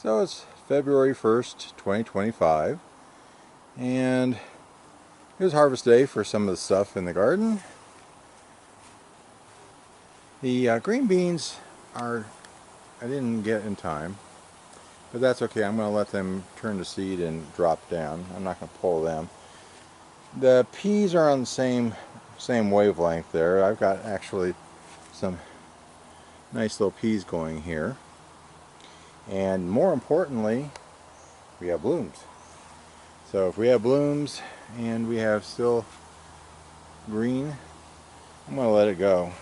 So it's February 1st, 2025, and it was harvest day for some of the stuff in the garden. The green beans I didn't get in time, but that's okay. I'm going to let them turn to seed and drop down. I'm not going to pull them. The peas are on the same wavelength there. I've got actually some nice little peas going here. And more importantly, we have blooms. So if we have blooms and we have still green, I'm going to let it go.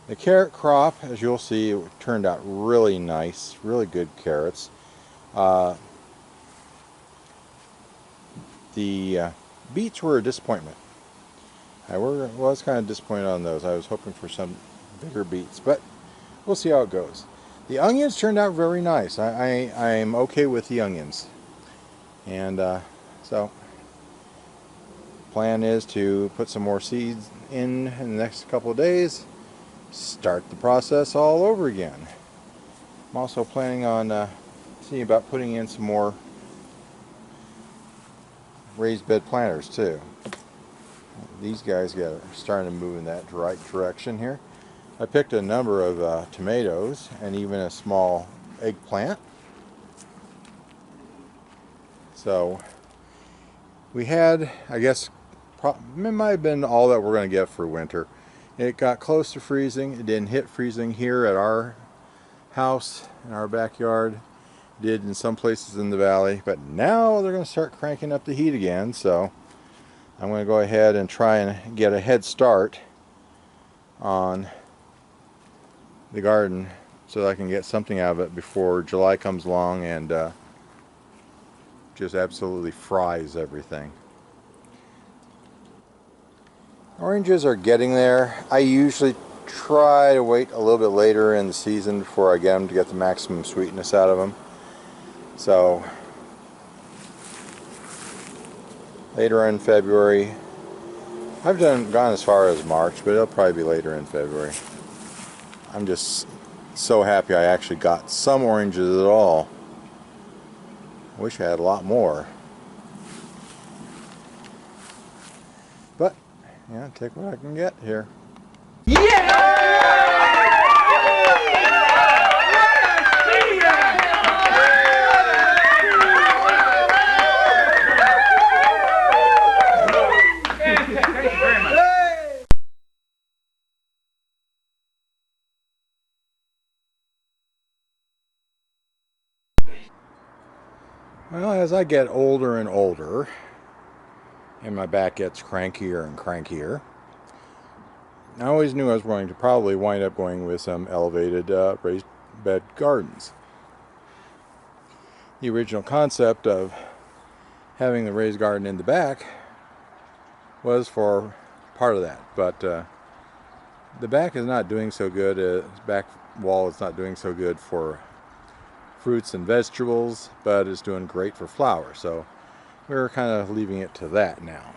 The carrot crop, as you'll see, it turned out really nice, really good carrots. The beets were a disappointment. I was kind of disappointed on those. I was hoping for some bigger beets, but we'll see how it goes. The onions turned out very nice. I'm okay with the onions. And so plan is to put some more seeds in the next couple of days, start the process all over again. I'm also planning on seeing about putting in some more raised bed planters too. These guys are starting to move in that right direction here. I picked a number of tomatoes and even a small eggplant. So we had, I guess, it might have been all that we're going to get for winter. It got close to freezing. It didn't hit freezing here at our house, in our backyard. It did in some places in the valley, but now they're going to start cranking up the heat again. So I'm going to go ahead and try and get a head start on the garden so that I can get something out of it before July comes along and just absolutely fries everything. Oranges are getting there. I usually try to wait a little bit later in the season before I get them to get the maximum sweetness out of them. So later in February, I've gone as far as March, but it'll probably be later in February. I'm just so happy I actually got some oranges at all. I wish I had a lot more. But, yeah, take what I can get here. Yeah! Well, as I get older and older, and my back gets crankier and crankier, I always knew I was going to probably wind up going with some elevated raised bed gardens. The original concept of having the raised garden in the back was for part of that, but the back is not doing so good. Back wall is not doing so good for fruits and vegetables, but it's doing great for flowers. So we're kind of leaving it to that now.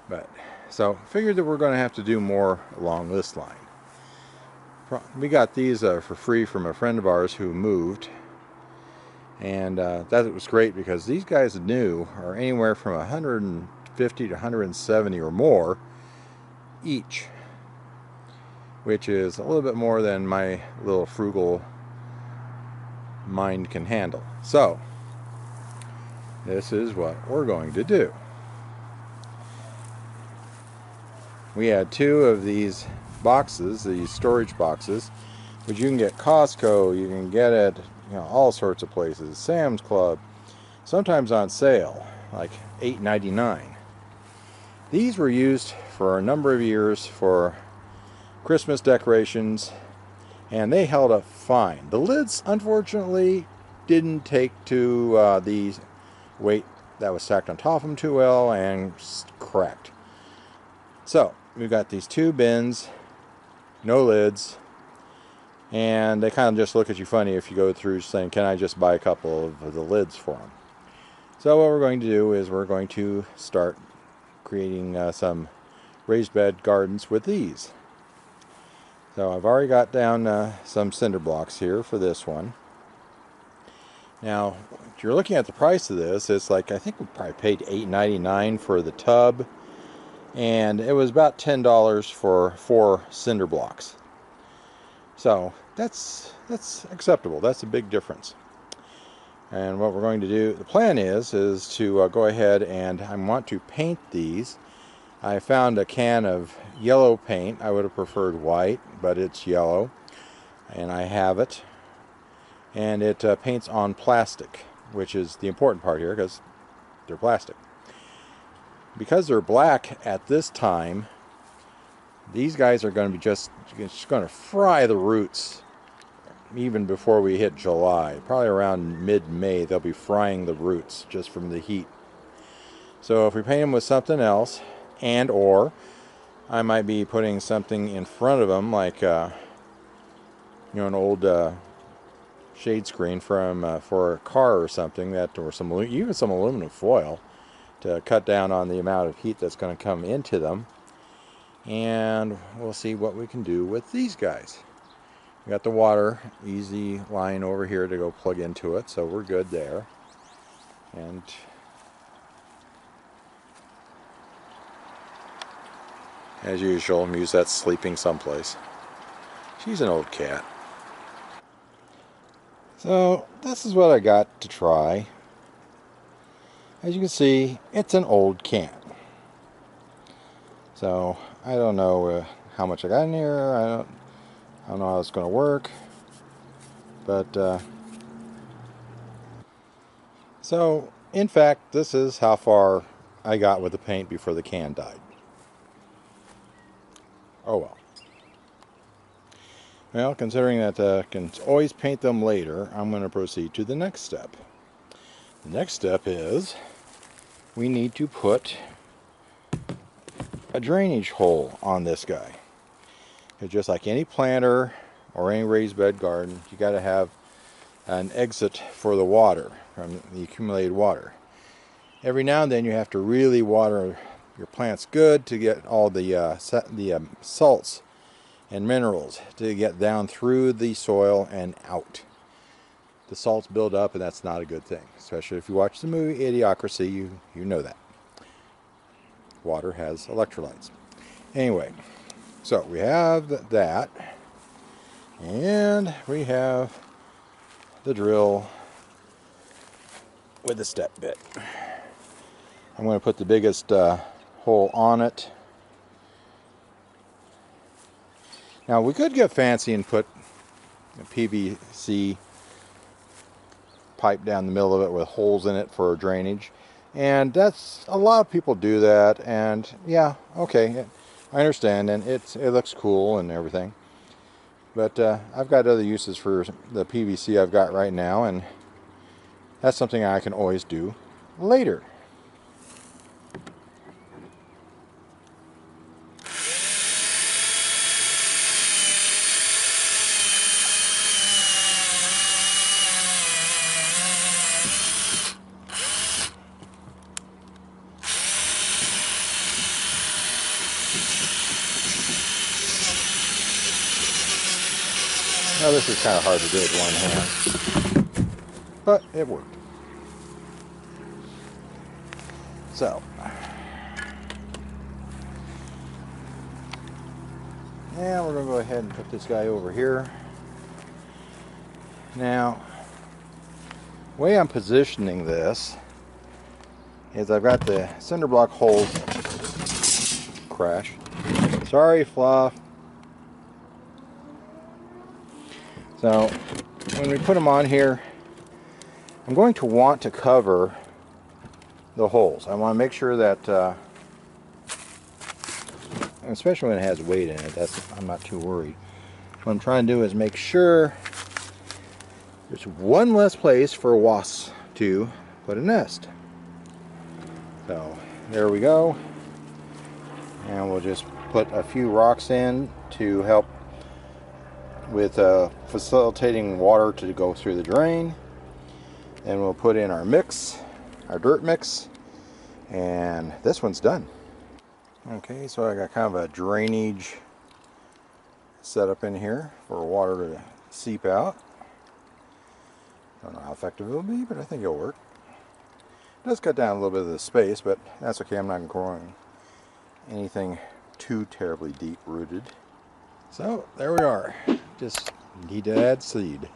But so figured that we're going to have to do more along this line. We got these for free from a friend of ours who moved, and that was great because these guys new are anywhere from 150 to 170 or more each, which is a little bit more than my little frugal mind can handle. So this is what we're going to do. We had 2 of these boxes, these storage boxes, which you can get Costco, you can get at all sorts of places, Sam's Club, sometimes on sale, like $8.99. These were used for a number of years for Christmas decorations, and they held up fine. The lids, unfortunately, didn't take to the weight that was stacked on top of them too well and cracked. So we've got these 2 bins, no lids, and they kind of just look at you funny if you go through saying, can I just buy a couple of the lids for them? So what we're going to do is we're going to start creating some raised bed gardens with these. So I've already got down some cinder blocks here for this one. Now, if you're looking at the price of this, it's like, I think we probably paid $8.99 for the tub, and it was about $10 for 4 cinder blocks. So that's acceptable. That's a big difference. And what we're going to do, the plan is to go ahead and I want to paint these. I found a can of yellow paint. I would have preferred white, but it's yellow, and I have it. And it paints on plastic, which is the important part here because they're plastic. Because they're black at this time, these guys are going to be just going to fry the roots even before we hit July. Probably around mid-May they'll be frying the roots just from the heat. So if we paint them with something else, and or I might be putting something in front of them, like an old shade screen from for a car or something, that, or even some aluminum foil to cut down on the amount of heat that's going to come into them. And we'll see what we can do with these guys. We got the water easy line over here to go plug into it, so we're good there. And as usual, Musette's sleeping someplace. She's an old cat. So this is what I got to try. As you can see, it's an old can. So I don't know how much I got in here. I don't know how it's going to work. But so in fact, this is how far I got with the paint before the can died. Oh well. Well, considering that I can always paint them later, I'm going to proceed to the next step. The next step is we need to put a drainage hole on this guy. Because just like any planter or any raised bed garden, you got to have an exit for the water, from the accumulated water. Every now and then you have to really water your plants good to get all the salts and minerals to get down through the soil and out. The salts build up, and that's not a good thing. Especially if you watch the movie Idiocracy, you know that. Water has electrolytes. Anyway, so we have that, and we have the drill with the step bit. I'm going to put the biggest hole on it. Now we could get fancy and put a PVC pipe down the middle of it with holes in it for drainage, and that's, a lot of people do that, and yeah, okay, I understand, and it looks cool and everything, but I've got other uses for the PVC I've got right now, and that's something I can always do later. Now this is kind of hard to do with one hand, but it worked. So, now we're going to go ahead and put this guy over here. Now, the way I'm positioning this is I've got the cinder block holes. Crash. Sorry, Fluff. So when we put them on here, I'm going to want to cover the holes. I want to make sure that, especially when it has weight in it, I'm not too worried. What I'm trying to do is make sure there's one less place for wasps to put a nest. So there we go. And we'll just put a few rocks in to help with facilitating water to go through the drain. And we'll put in our mix, our dirt mix, and this one's done. Okay, so I got kind of a drainage set up in here for water to seep out. Don't know how effective it'll be, but I think it'll work. It does cut down a little bit of the space, but that's okay. I'm not growing anything too terribly deep rooted. So there we are. Just need to add seed.